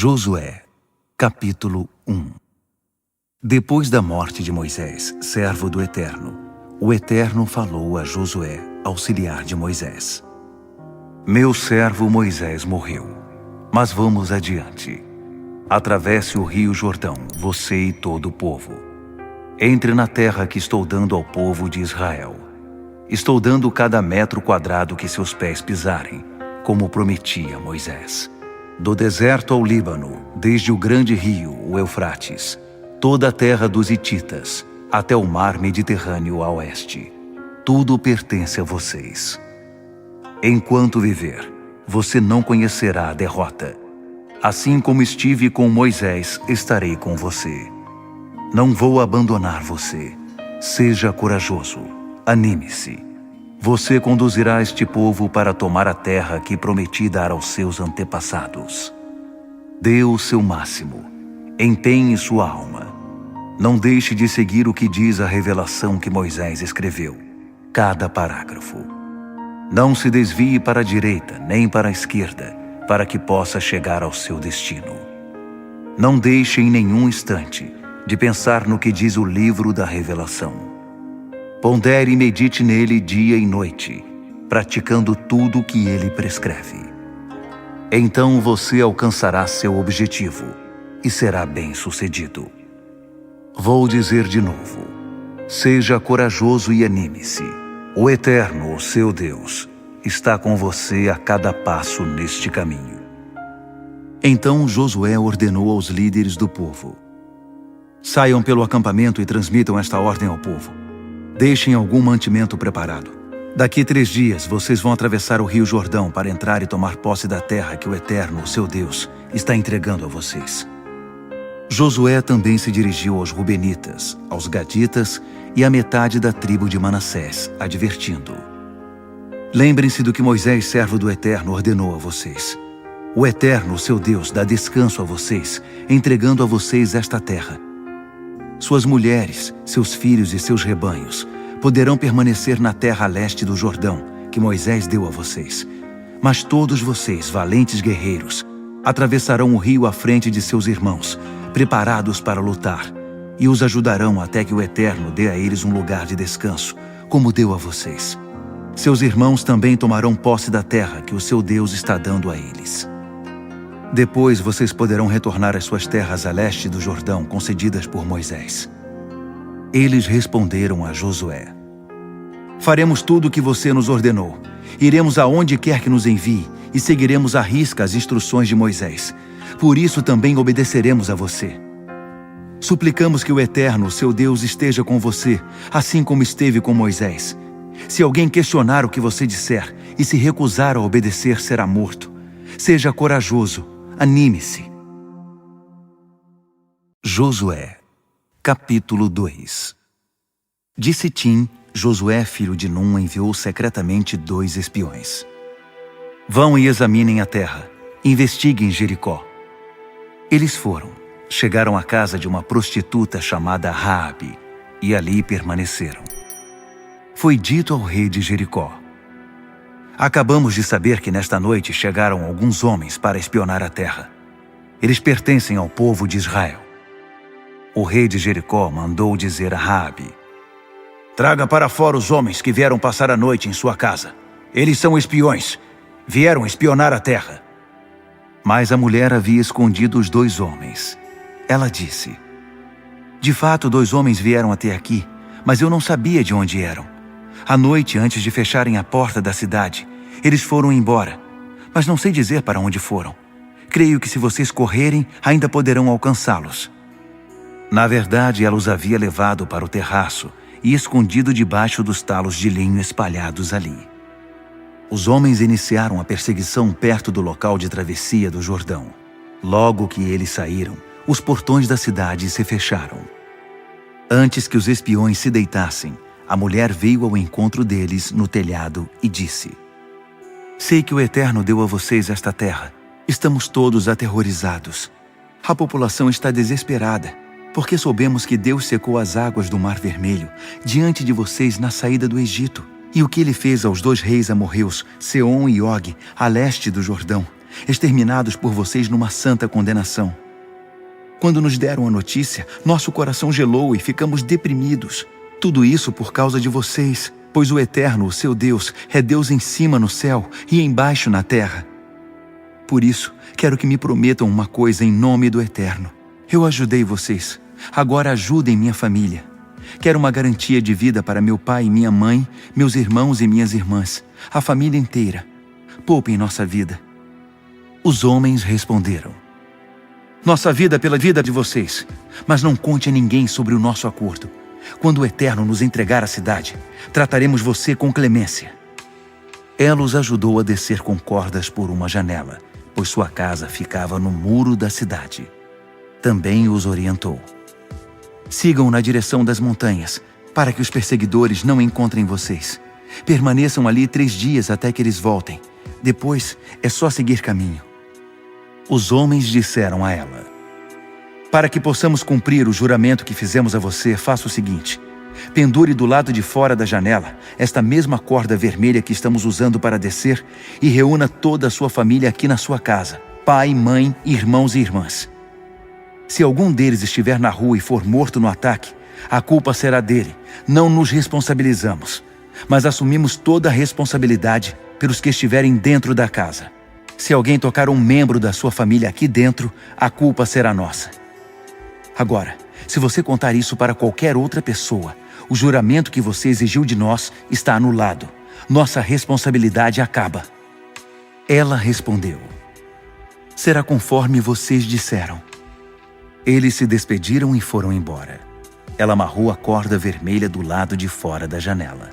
Josué, capítulo 1. Depois da morte de Moisés, servo do Eterno, o Eterno falou a Josué, auxiliar de Moisés. Meu servo Moisés morreu, mas vamos adiante. Atravesse o rio Jordão, você e todo o povo. Entre na terra que estou dando ao povo de Israel. Estou dando cada metro quadrado que seus pés pisarem, como prometi a Moisés. Do deserto ao Líbano, desde o grande rio, o Eufrates, toda a terra dos Hititas, até o mar Mediterrâneo a oeste. Tudo pertence a vocês. Enquanto viver, você não conhecerá a derrota. Assim como estive com Moisés, estarei com você. Não vou abandonar você. Seja corajoso. Anime-se. Você conduzirá este povo para tomar a terra que prometi dar aos seus antepassados. Dê o seu máximo. Empenhe sua alma. Não deixe de seguir o que diz a revelação que Moisés escreveu, cada parágrafo. Não se desvie para a direita nem para a esquerda, para que possa chegar ao seu destino. Não deixe em nenhum instante de pensar no que diz o livro da revelação. Pondere e medite nele dia e noite, praticando tudo o que ele prescreve. Então você alcançará seu objetivo e será bem-sucedido. Vou dizer de novo: seja corajoso e anime-se. O Eterno, o seu Deus, está com você a cada passo neste caminho. Então Josué ordenou aos líderes do povo: saiam pelo acampamento e transmitam esta ordem ao povo. Deixem algum mantimento preparado. Daqui 3 dias vocês vão atravessar o rio Jordão para entrar e tomar posse da terra que o Eterno, o seu Deus, está entregando a vocês. Josué também se dirigiu aos Rubenitas, aos Gaditas e à metade da tribo de Manassés, advertindo: lembrem-se do que Moisés, servo do Eterno, ordenou a vocês. O Eterno, o seu Deus, dá descanso a vocês, entregando a vocês esta terra. Suas mulheres, seus filhos e seus rebanhos poderão permanecer na terra a leste do Jordão, que Moisés deu a vocês. Mas todos vocês, valentes guerreiros, atravessarão o rio à frente de seus irmãos, preparados para lutar, e os ajudarão até que o Eterno dê a eles um lugar de descanso, como deu a vocês. Seus irmãos também tomarão posse da terra que o seu Deus está dando a eles. Depois vocês poderão retornar às suas terras a leste do Jordão, concedidas por Moisés. Eles responderam a Josué: faremos tudo o que você nos ordenou. Iremos aonde quer que nos envie e seguiremos à risca as instruções de Moisés. Por isso também obedeceremos a você. Suplicamos que o Eterno, seu Deus, esteja com você, assim como esteve com Moisés. Se alguém questionar o que você disser e se recusar a obedecer, será morto. Seja corajoso. Anime-se. Josué, capítulo 2. De Sitim, Josué, filho de Num, enviou secretamente 2 espiões. Vão e examinem a terra, investiguem Jericó. Eles foram, chegaram à casa de uma prostituta chamada Raabe, e ali permaneceram. Foi dito ao rei de Jericó: acabamos de saber que nesta noite chegaram alguns homens para espionar a terra. Eles pertencem ao povo de Israel. O rei de Jericó mandou dizer a Raabe: traga para fora os homens que vieram passar a noite em sua casa. Eles são espiões. Vieram espionar a terra. Mas a mulher havia escondido os 2 homens. Ela disse: de fato, 2 homens vieram até aqui, mas eu não sabia de onde eram. À noite, antes de fecharem a porta da cidade, eles foram embora, mas não sei dizer para onde foram. Creio que se vocês correrem, ainda poderão alcançá-los. Na verdade, ela os havia levado para o terraço e escondido debaixo dos talos de linho espalhados ali. Os homens iniciaram a perseguição perto do local de travessia do Jordão. Logo que eles saíram, os portões da cidade se fecharam. Antes que os espiões se deitassem, a mulher veio ao encontro deles no telhado e disse: sei que o Eterno deu a vocês esta terra. Estamos todos aterrorizados. A população está desesperada, porque soubemos que Deus secou as águas do Mar Vermelho diante de vocês na saída do Egito, e o que ele fez aos 2 reis amorreus, Seom e Og, a leste do Jordão, exterminados por vocês numa santa condenação. Quando nos deram a notícia, nosso coração gelou e ficamos deprimidos. Tudo isso por causa de vocês, pois o Eterno, o seu Deus, é Deus em cima no céu e embaixo na terra. Por isso, quero que me prometam uma coisa em nome do Eterno. Eu ajudei vocês. Agora ajudem minha família. Quero uma garantia de vida para meu pai e minha mãe, meus irmãos e minhas irmãs, a família inteira. Poupem nossa vida. Os homens responderam: nossa vida pela vida de vocês, mas não conte a ninguém sobre o nosso acordo. Quando o Eterno nos entregar a cidade, trataremos você com clemência. Ela os ajudou a descer com cordas por uma janela, pois sua casa ficava no muro da cidade. Também os orientou: sigam na direção das montanhas, para que os perseguidores não encontrem vocês. Permaneçam ali 3 dias até que eles voltem. Depois é só seguir caminho. Os homens disseram a ela: para que possamos cumprir o juramento que fizemos a você, faça o seguinte: pendure do lado de fora da janela esta mesma corda vermelha que estamos usando para descer e reúna toda a sua família aqui na sua casa, pai, mãe, irmãos e irmãs. Se algum deles estiver na rua e for morto no ataque, a culpa será dele. Não nos responsabilizamos, mas assumimos toda a responsabilidade pelos que estiverem dentro da casa. Se alguém tocar um membro da sua família aqui dentro, a culpa será nossa. Agora, se você contar isso para qualquer outra pessoa, o juramento que você exigiu de nós está anulado. Nossa responsabilidade acaba. Ela respondeu: será conforme vocês disseram. Eles se despediram e foram embora. Ela amarrou a corda vermelha do lado de fora da janela.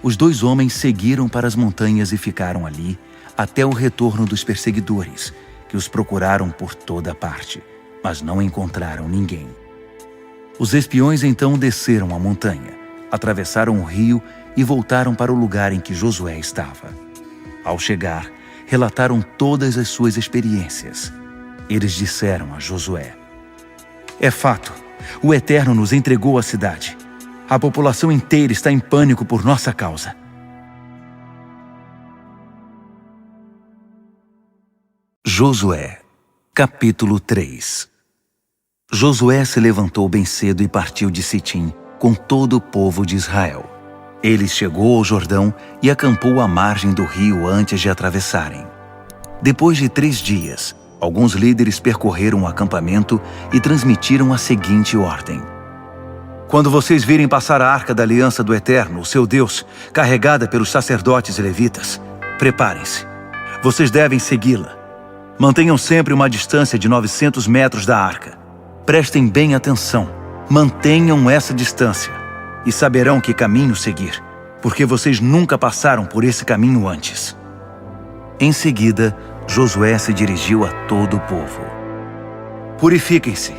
Os 2 homens seguiram para as montanhas e ficaram ali até o retorno dos perseguidores, que os procuraram por toda parte, mas não encontraram ninguém. Os espiões então desceram a montanha, atravessaram o rio e voltaram para o lugar em que Josué estava. Ao chegar, relataram todas as suas experiências. Eles disseram a Josué: é fato, o Eterno nos entregou a cidade. A população inteira está em pânico por nossa causa. Josué, capítulo 3. Josué se levantou bem cedo e partiu de Sitim com todo o povo de Israel. Ele chegou ao Jordão e acampou à margem do rio antes de atravessarem. Depois de 3 dias, alguns líderes percorreram o acampamento e transmitiram a seguinte ordem: quando vocês virem passar a Arca da Aliança do Eterno, o seu Deus, carregada pelos sacerdotes e levitas, preparem-se. Vocês devem segui-la. Mantenham sempre uma distância de 900 metros da arca. Prestem bem atenção. Mantenham essa distância e saberão que caminho seguir, porque vocês nunca passaram por esse caminho antes. Em seguida, Josué se dirigiu a todo o povo: purifiquem-se.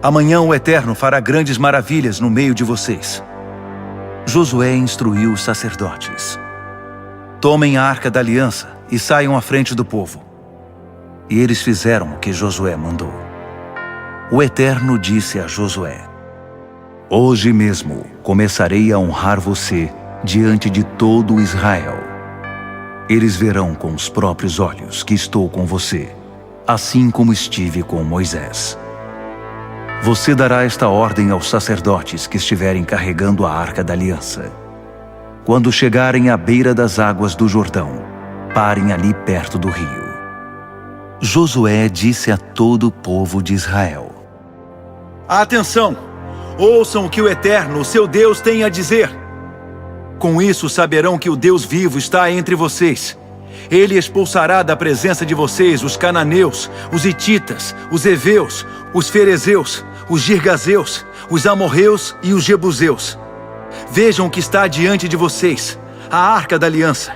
Amanhã o Eterno fará grandes maravilhas no meio de vocês. Josué instruiu os sacerdotes: tomem a Arca da Aliança e saiam à frente do povo. E eles fizeram o que Josué mandou. O Eterno disse a Josué: hoje mesmo começarei a honrar você diante de todo Israel. Eles verão com os próprios olhos que estou com você, assim como estive com Moisés. Você dará esta ordem aos sacerdotes que estiverem carregando a Arca da Aliança. Quando chegarem à beira das águas do Jordão, parem ali perto do rio. Josué disse a todo o povo de Israel: atenção! Ouçam o que o Eterno, o seu Deus, tem a dizer. Com isso saberão que o Deus vivo está entre vocês. Ele expulsará da presença de vocês os cananeus, os hititas, os heveus, os ferezeus, os girgazeus, os amorreus e os jebuseus. Vejam o que está diante de vocês, a Arca da Aliança.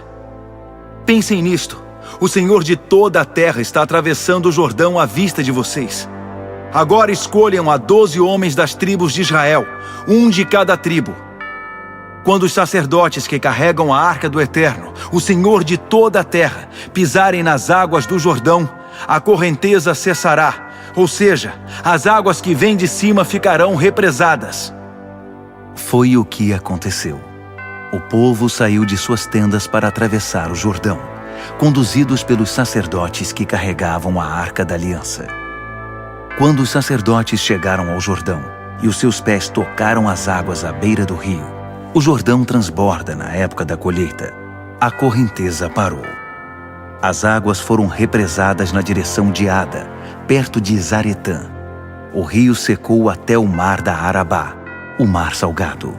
Pensem nisto. O Senhor de toda a terra está atravessando o Jordão à vista de vocês. Agora escolham a 12 homens das tribos de Israel, um de cada tribo. Quando os sacerdotes que carregam a Arca do Eterno, o Senhor de toda a terra, pisarem nas águas do Jordão, a correnteza cessará, ou seja, as águas que vêm de cima ficarão represadas. Foi o que aconteceu. O povo saiu de suas tendas para atravessar o Jordão, conduzidos pelos sacerdotes que carregavam a Arca da Aliança. Quando os sacerdotes chegaram ao Jordão e os seus pés tocaram as águas à beira do rio, o Jordão transborda na época da colheita. A correnteza parou. As águas foram represadas na direção de Ada, perto de Zaretã. O rio secou até o mar da Arabá, o mar salgado.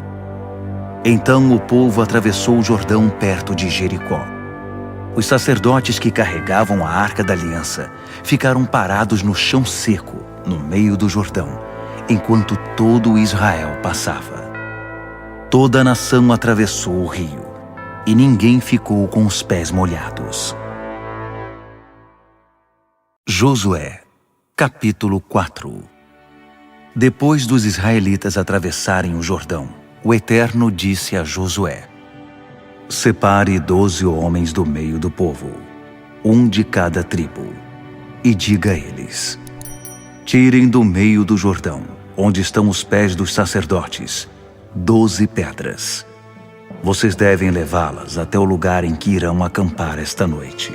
Então o povo atravessou o Jordão perto de Jericó. Os sacerdotes que carregavam a Arca da Aliança ficaram parados no chão seco, no meio do Jordão, enquanto todo Israel passava. Toda a nação atravessou o rio, e ninguém ficou com os pés molhados. Josué, capítulo 4. Depois dos israelitas atravessarem o Jordão, o Eterno disse a Josué: separe 12 homens do meio do povo, um de cada tribo, e diga a eles: tirem do meio do Jordão, onde estão os pés dos sacerdotes, 12 pedras. Vocês devem levá-las até o lugar em que irão acampar esta noite.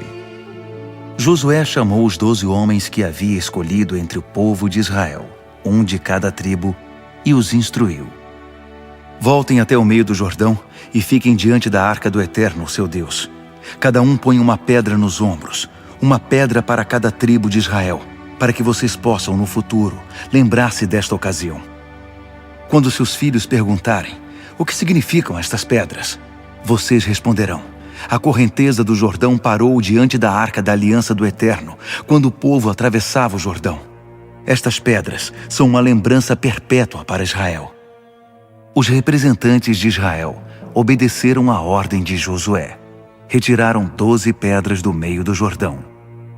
Josué chamou os 12 homens que havia escolhido entre o povo de Israel, um de cada tribo, e os instruiu: voltem até o meio do Jordão e fiquem diante da Arca do Eterno, seu Deus. Cada um põe uma pedra nos ombros, uma pedra para cada tribo de Israel, para que vocês possam, no futuro, lembrar-se desta ocasião. Quando seus filhos perguntarem o que significam estas pedras, vocês responderão: a correnteza do Jordão parou diante da Arca da Aliança do Eterno, quando o povo atravessava o Jordão. Estas pedras são uma lembrança perpétua para Israel. Os representantes de Israel obedeceram à ordem de Josué. Retiraram 12 pedras do meio do Jordão,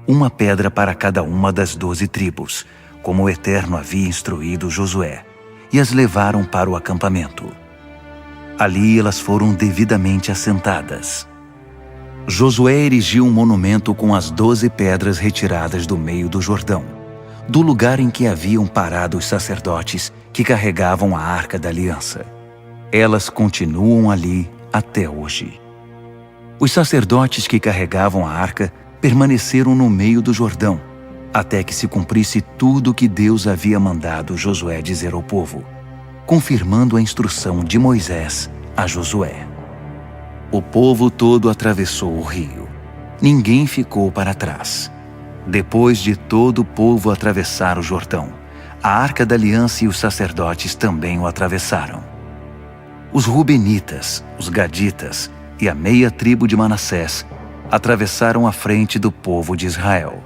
uma pedra para cada uma das 12 tribos, como o Eterno havia instruído Josué, e as levaram para o acampamento. Ali elas foram devidamente assentadas. Josué erigiu um monumento com as 12 pedras retiradas do meio do Jordão, do lugar em que haviam parado os sacerdotes que carregavam a Arca da Aliança. Elas continuam ali até hoje. Os sacerdotes que carregavam a arca permaneceram no meio do Jordão, até que se cumprisse tudo o que Deus havia mandado Josué dizer ao povo, confirmando a instrução de Moisés a Josué. O povo todo atravessou o rio. Ninguém ficou para trás. Depois de todo o povo atravessar o Jordão, a Arca da Aliança e os sacerdotes também o atravessaram. Os Rubenitas, os Gaditas e a meia tribo de Manassés atravessaram a frente do povo de Israel.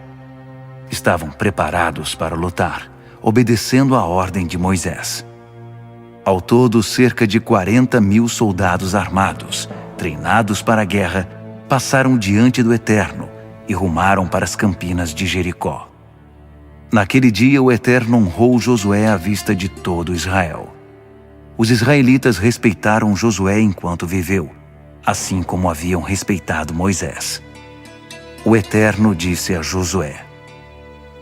Estavam preparados para lutar, obedecendo à ordem de Moisés. Ao todo, cerca de 40.000 soldados armados, treinados para a guerra, passaram diante do Eterno e rumaram para as campinas de Jericó. Naquele dia, o Eterno honrou Josué à vista de todo Israel. Os israelitas respeitaram Josué enquanto viveu, assim como haviam respeitado Moisés. O Eterno disse a Josué: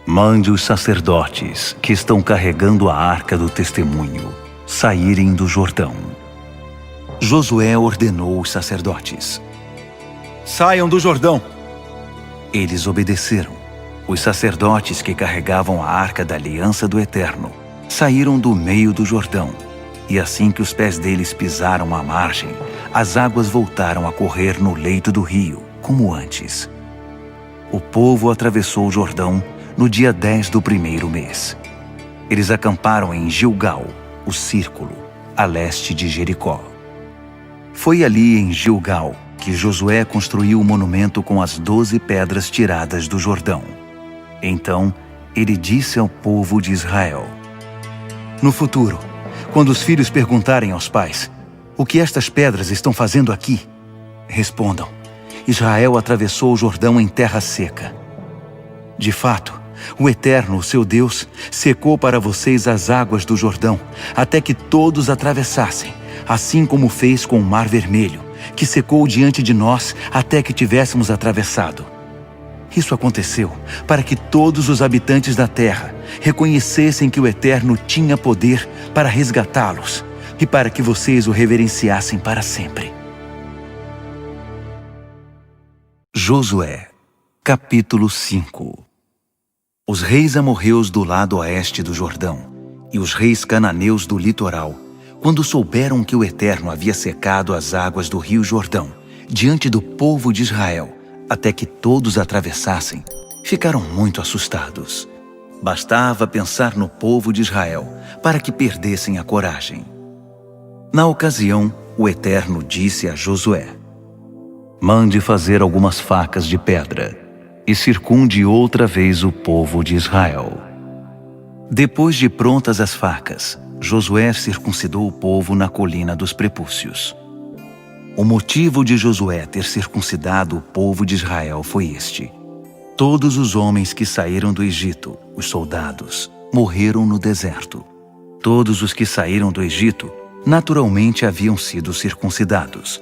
mande os sacerdotes que estão carregando a Arca do Testemunho saírem do Jordão. Josué ordenou os sacerdotes: saiam do Jordão. Eles obedeceram. Os sacerdotes que carregavam a Arca da Aliança do Eterno saíram do meio do Jordão, e assim que os pés deles pisaram a margem, as águas voltaram a correr no leito do rio, como antes. O povo atravessou o Jordão no dia 10 do primeiro mês. Eles acamparam em Gilgal, o círculo, a leste de Jericó. Foi ali em Gilgal que Josué construiu o monumento com as 12 pedras tiradas do Jordão. Então, ele disse ao povo de Israel: no futuro, quando os filhos perguntarem aos pais: o que estas pedras estão fazendo aqui? Respondam: Israel atravessou o Jordão em terra seca. De fato, o Eterno, o seu Deus, secou para vocês as águas do Jordão, até que todos atravessassem, assim como fez com o Mar Vermelho, que secou diante de nós até que tivéssemos atravessado. Isso aconteceu para que todos os habitantes da terra reconhecessem que o Eterno tinha poder para resgatá-los e para que vocês o reverenciassem para sempre. Josué, capítulo 5. Os reis amorreus do lado oeste do Jordão e os reis cananeus do litoral, quando souberam que o Eterno havia secado as águas do rio Jordão diante do povo de Israel, até que todos atravessassem, ficaram muito assustados. Bastava pensar no povo de Israel para que perdessem a coragem. Na ocasião, o Eterno disse a Josué: mande fazer algumas facas de pedra e circunde outra vez o povo de Israel. Depois de prontas as facas, Josué circuncidou o povo na colina dos prepúcios. O motivo de Josué ter circuncidado o povo de Israel foi este: todos os homens que saíram do Egito, os soldados, morreram no deserto. Todos os que saíram do Egito, naturalmente haviam sido circuncidados.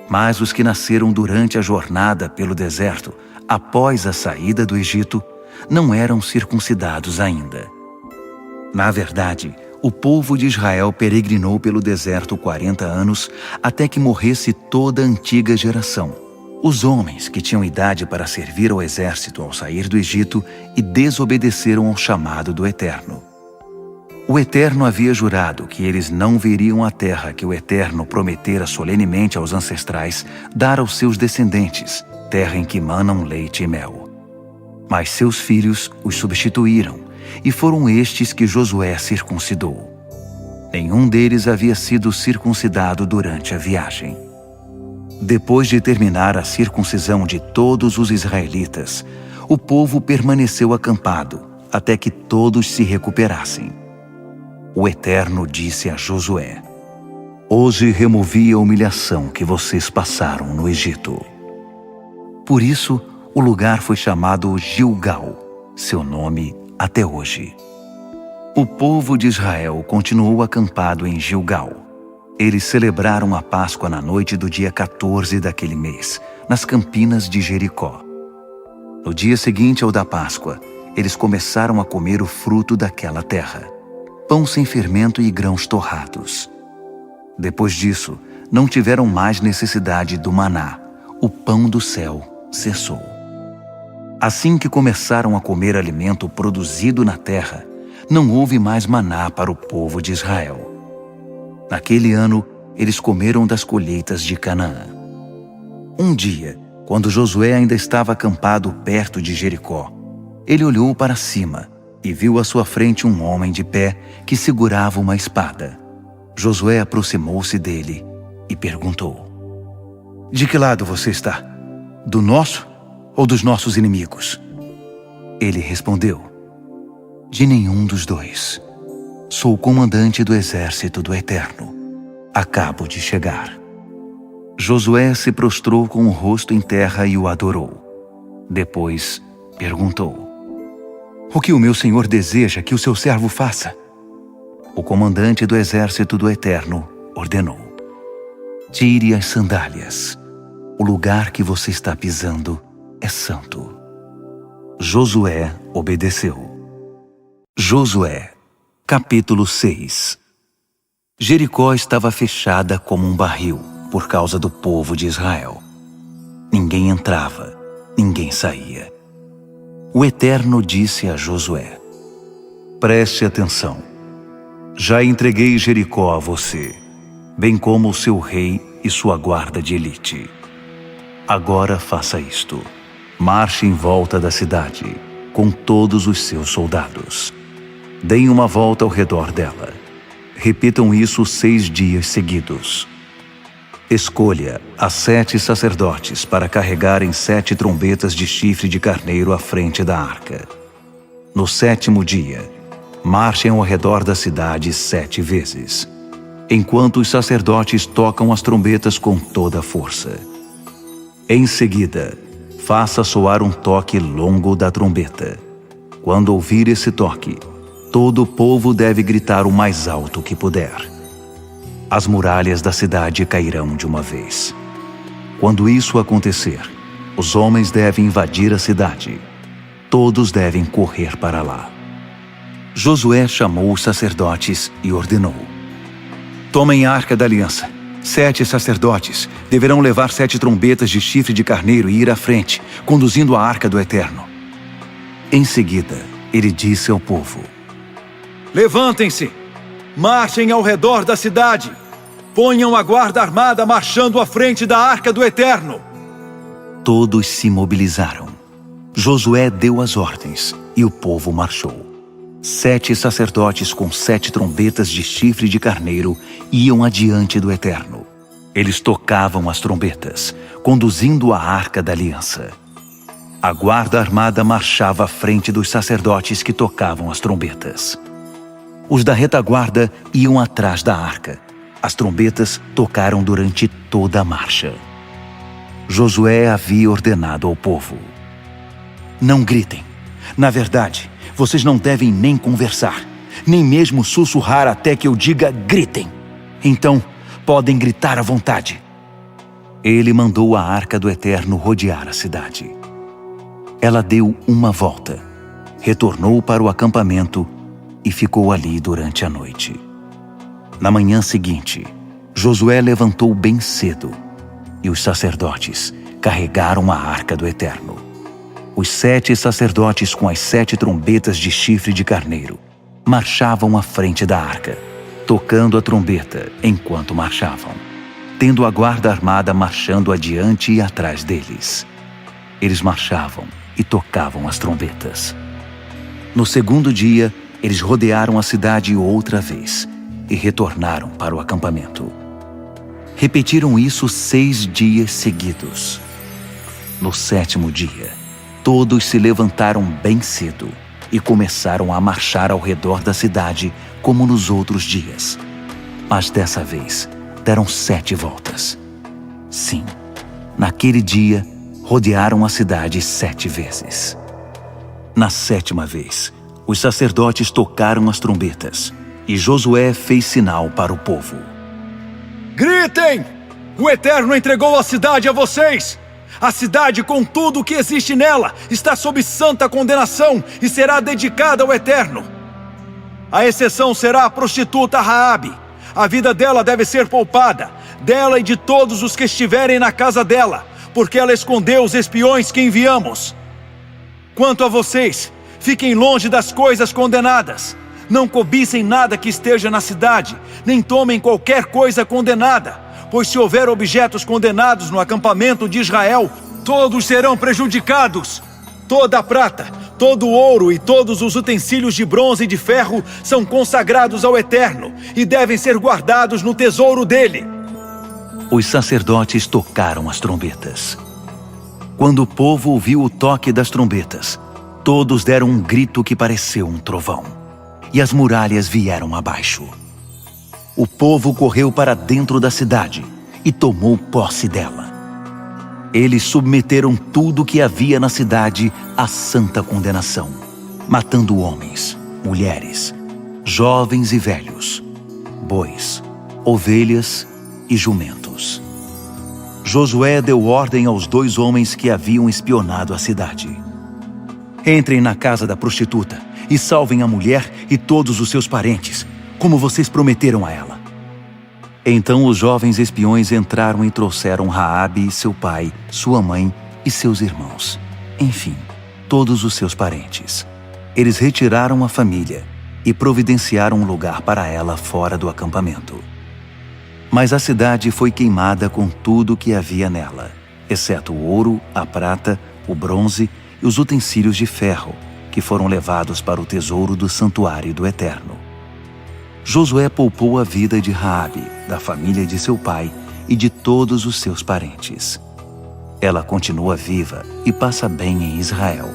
Mas os que nasceram durante a jornada pelo deserto, após a saída do Egito, não eram circuncidados ainda. Na verdade, o povo de Israel peregrinou pelo deserto 40 anos até que morresse toda a antiga geração. Os homens que tinham idade para servir ao exército ao sair do Egito e desobedeceram ao chamado do Eterno. O Eterno havia jurado que eles não veriam a terra que o Eterno prometera solenemente aos ancestrais dar aos seus descendentes, terra em que manam leite e mel. Mas seus filhos os substituíram, e foram estes que Josué circuncidou. Nenhum deles havia sido circuncidado durante a viagem. Depois de terminar a circuncisão de todos os israelitas, o povo permaneceu acampado até que todos se recuperassem. O Eterno disse a Josué: hoje removi a humilhação que vocês passaram no Egito. Por isso, o lugar foi chamado Gilgal, seu nome até hoje. O povo de Israel continuou acampado em Gilgal. Eles celebraram a Páscoa na noite do dia 14 daquele mês, nas campinas de Jericó. No dia seguinte ao da Páscoa, eles começaram a comer o fruto daquela terra: pão sem fermento e grãos torrados. Depois disso, não tiveram mais necessidade do maná. O pão do céu cessou. Assim que começaram a comer alimento produzido na terra, não houve mais maná para o povo de Israel. Naquele ano, eles comeram das colheitas de Canaã. Um dia, quando Josué ainda estava acampado perto de Jericó, ele olhou para cima e viu à sua frente um homem de pé que segurava uma espada. Josué aproximou-se dele e perguntou: de que lado você está? Do nosso ou dos nossos inimigos? Ele respondeu: de nenhum dos dois. Sou o comandante do exército do Eterno. Acabo de chegar. Josué se prostrou com o rosto em terra e o adorou. Depois perguntou: o que o meu senhor deseja que o seu servo faça? O comandante do exército do Eterno ordenou: tire as sandálias. O lugar que você está pisando é santo. Josué obedeceu. Josué, capítulo 6. Jericó estava fechada como um barril por causa do povo de Israel. Ninguém entrava, ninguém saía. O Eterno disse a Josué: preste atenção. Já entreguei Jericó a você, bem como o seu rei e sua guarda de elite. Agora faça isto: marche em volta da cidade, com todos os seus soldados. Deem uma volta ao redor dela. Repitam isso 6 dias seguidos. Escolha as 7 sacerdotes para carregarem 7 trombetas de chifre de carneiro à frente da arca. No 7º dia, marchem ao redor da cidade 7 vezes, enquanto os sacerdotes tocam as trombetas com toda a força. Em seguida, faça soar um toque longo da trombeta. Quando ouvir esse toque, todo o povo deve gritar o mais alto que puder. As muralhas da cidade cairão de uma vez. Quando isso acontecer, os homens devem invadir a cidade. Todos devem correr para lá. Josué chamou os sacerdotes e ordenou: tomem a arca da aliança, 7 sacerdotes deverão levar 7 trombetas de chifre de carneiro e ir à frente, conduzindo a arca do Eterno. Em seguida, ele disse ao povo: Levantem-se, marchem ao redor da cidade, ponham a guarda armada marchando à frente da arca do Eterno. Todos se mobilizaram. Josué deu as ordens e o povo marchou. 7 sacerdotes com 7 trombetas de chifre de carneiro iam adiante do Eterno. Eles tocavam as trombetas, conduzindo a arca da aliança. A guarda armada marchava à frente dos sacerdotes que tocavam as trombetas. Os da retaguarda iam atrás da arca. As trombetas tocaram durante toda a marcha. Josué havia ordenado ao povo: Não gritem. Na verdade, vocês não devem nem conversar, nem mesmo sussurrar até que eu diga gritem. Então, podem gritar à vontade. Ele mandou a arca do Eterno rodear a cidade. Ela deu uma volta, retornou para o acampamento e ficou ali durante a noite. Na manhã seguinte, Josué levantou bem cedo e os sacerdotes carregaram a arca do Eterno. Os 7 sacerdotes com as 7 trombetas de chifre de carneiro marchavam à frente da arca, tocando a trombeta enquanto marchavam, tendo a guarda armada marchando adiante e atrás deles. Eles marchavam e tocavam as trombetas. No segundo dia, eles rodearam a cidade outra vez e retornaram para o acampamento. Repetiram isso 6 dias seguidos. No 7º dia, todos se levantaram bem cedo e começaram a marchar ao redor da cidade como nos outros dias. Mas dessa vez, deram 7 voltas. Sim, naquele dia, rodearam a cidade 7 vezes. Na 7ª vez, os sacerdotes tocaram as trombetas e Josué fez sinal para o povo: Gritem! O Eterno entregou a cidade a vocês! A cidade, com tudo o que existe nela, está sob santa condenação e será dedicada ao Eterno. A exceção será a prostituta Raabe. A vida dela deve ser poupada, dela e de todos os que estiverem na casa dela, porque ela escondeu os espiões que enviamos. Quanto a vocês, fiquem longe das coisas condenadas. Não cobicem nada que esteja na cidade, nem tomem qualquer coisa condenada. Pois se houver objetos condenados no acampamento de Israel, todos serão prejudicados. Toda a prata, todo o ouro e todos os utensílios de bronze e de ferro são consagrados ao Eterno e devem ser guardados no tesouro dele. Os sacerdotes tocaram as trombetas. Quando o povo ouviu o toque das trombetas, todos deram um grito que pareceu um trovão, e as muralhas vieram abaixo. O povo correu para dentro da cidade e tomou posse dela. Eles submeteram tudo o que havia na cidade à santa condenação, matando homens, mulheres, jovens e velhos, bois, ovelhas e jumentos. Josué deu ordem aos 2 homens que haviam espionado a cidade: Entrem na casa da prostituta e salvem a mulher e todos os seus parentes, como vocês prometeram a ela. Então os jovens espiões entraram e trouxeram Raabe e seu pai, sua mãe e seus irmãos. Enfim, todos os seus parentes. Eles retiraram a família e providenciaram um lugar para ela fora do acampamento. Mas a cidade foi queimada com tudo o que havia nela, exceto o ouro, a prata, o bronze e os utensílios de ferro, que foram levados para o tesouro do santuário do Eterno. Josué poupou a vida de Raabe, da família de seu pai e de todos os seus parentes. Ela continua viva e passa bem em Israel,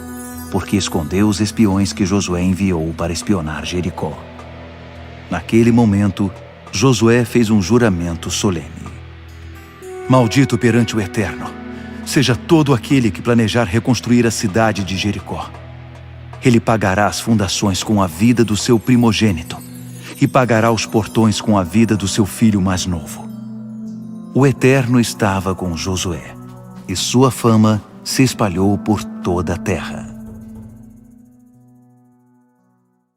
porque escondeu os espiões que Josué enviou para espionar Jericó. Naquele momento, Josué fez um juramento solene: Maldito perante o Eterno seja todo aquele que planejar reconstruir a cidade de Jericó. Ele pagará as fundações com a vida do seu primogênito e pagará os portões com a vida do seu filho mais novo. O Eterno estava com Josué, e sua fama se espalhou por toda a terra.